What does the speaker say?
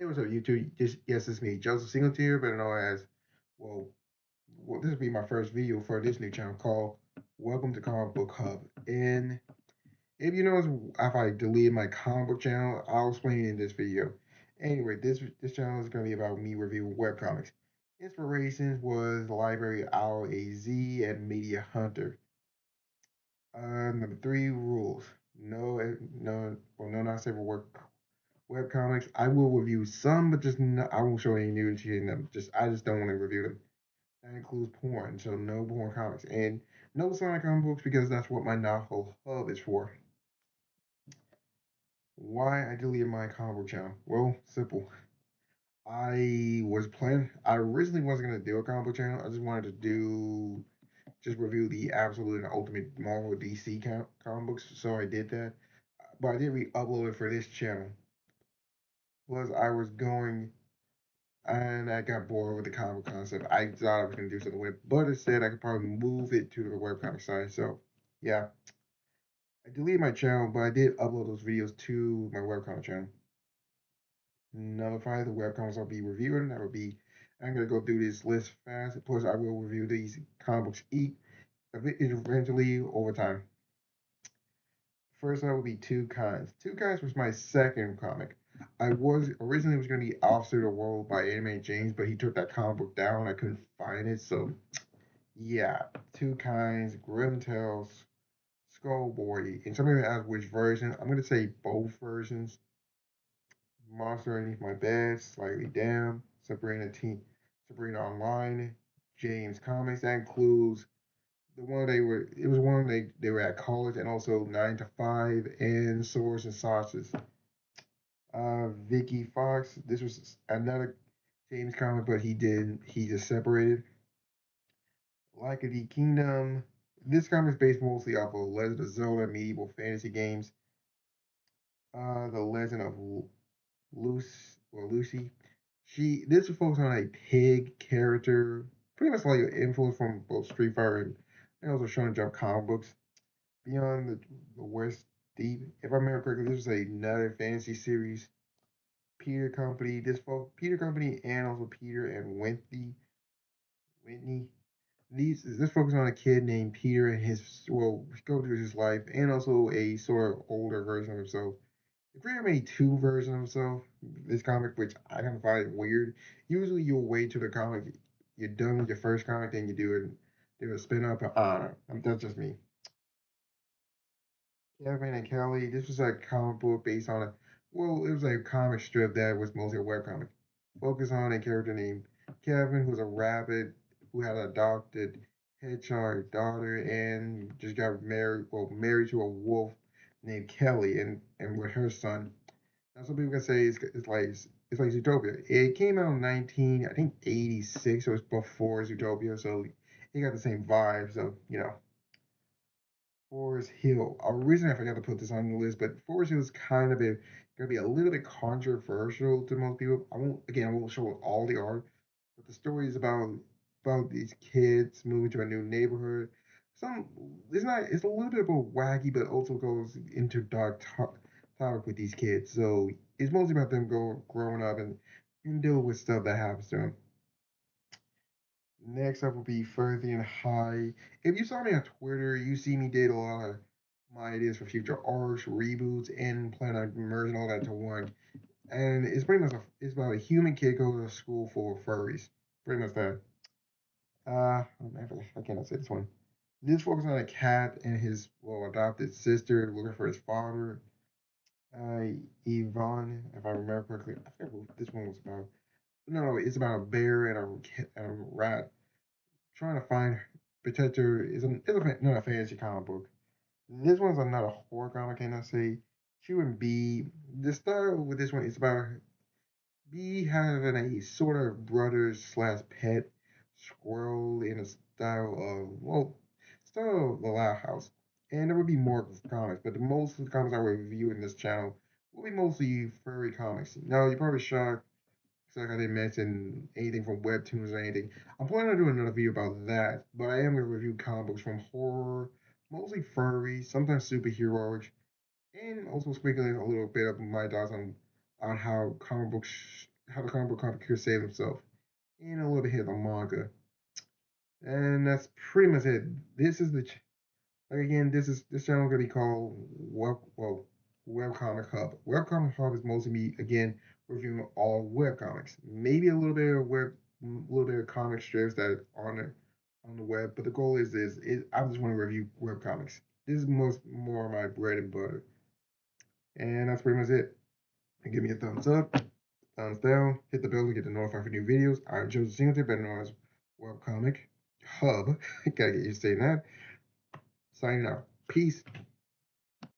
Hey, what's up, YouTube? Yes, it's me, Joseph Singletary, better known as, well, this will be my first video for this new channel called Welcome to Comic Book Hub. And if you notice, if I deleted my comic book channel, I'll explain it in this video. Anyway, this channel is going to be about me reviewing webcomics. Inspirations was Library Owl AZ and Media Hunter. Number three rules. No non-safe webcomics. I will review some, but just I won't show any nudity in them. I just don't want to review them. That includes porn, so no porn comics and no Sonic comic books because that's what my novel hub is for. Why I deleted my comic book channel? Well, simple. I originally wasn't gonna do a comic book channel. I just wanted to just review the absolute and ultimate Marvel DC comic books. So I did that, but I did re-upload it for this channel. Plus, I was going and I got bored with the comic concept. I thought I was going to do something with it, but instead I could probably move it to the webcomic side. So, yeah, I deleted my channel, but I did upload those videos to my webcomic channel. Notify the webcomics I'll be reviewing. I'm going to go through this list fast. Plus, I will review these comic books eventually over time. First, I will be Two Kinds. Two Kinds was my second comic. I was originally was going to be Officer of the World by Anime James, but he took that comic book down. I couldn't find it, so yeah, Two Kinds, Grim Tales, Skullboy, and somebody asked which version. I'm gonna say both versions. Monster Underneath My Bed, Slightly Damn, Sabrina Online, James Comics. That includes the one they were. It was one they were at college, and also 9 to 5 and Swords and Saucers. Vicky Fox. This was another James comic, but he just separated. Like the Kingdom. This comic is based mostly off of Legend of Zelda medieval fantasy games. The Legend of Lucy. This is focused on a pig character, pretty much like an influence from both Street Fighter and also Shonen Jump comic books. Beyond the West Deep, if I remember correctly, this was another fantasy series. Peter Company and also Peter and Whitney. This focuses on a kid named Peter and his go through his life and also a sort of older version of himself. The creator made two versions of himself. This comic, which I kind of find weird. Usually, you'll wait till the comic you're done with your first comic, then you do a spin off. That's just me. Kevin and Kelly. This was a comic book based on it was a comic strip that was mostly a webcomic. Focused on a character named Kevin, who's a rabbit who had an adopted hedgehog daughter and just got married to a wolf named Kelly and with her son. Now some people can say it's like Zootopia. It came out in 86, so it's before Zootopia, so it got the same vibe. So Forest Hill. Originally, I forgot to put this on the list, but Forest Hill is kind of gonna be a little bit controversial to most people. I won't show all the art, but the story is about these kids moving to a new neighborhood. Some it's a little bit of a wacky, but also goes into topic with these kids. So it's mostly about them growing up and dealing with stuff that happens to them. Next up will be Furthy and High. If you saw me on Twitter, you see me did a lot of my ideas for future arcs, reboots, and plan on merging all that into one. And it's pretty much it's about a human kid going to school full of furries. Pretty much that. I cannot say this one. This focuses on a cat and his adopted sister looking for his father. Yvonne, if I remember correctly, I forget what this one was about. No, it's about a bear and a rat trying to find Protector not a fantasy comic book. This one's not a horror comic, can I say? She and B. The style with this one is about B having a sort of brother slash pet squirrel in a style of the Loud House. And there will be more comics, but the most of the comics I will review in this channel will be mostly furry comics. Now, you're probably shocked like I didn't mention anything from webtoons or anything. I'm planning on doing another video about that, but I am going to review comic books from horror, mostly furry, sometimes superheroic, and also speculating a little bit of my thoughts on how comic books how the comic book could save himself, and a little bit here of the manga. And that's pretty much it. This is the again, this channel gonna be called Webcomic Hub. Webcomic Hub is mostly me again reviewing all webcomics. Maybe a little bit of comic strips that are on the web, but the goal is I just want to review webcomics. This is more my bread and butter. And that's pretty much it. And give me a thumbs up, thumbs down, hit the bell to get notified for new videos. I'm Joseph Singleton, better known as Webcomic Hub. Gotta get used to saying that. Signing out. Peace.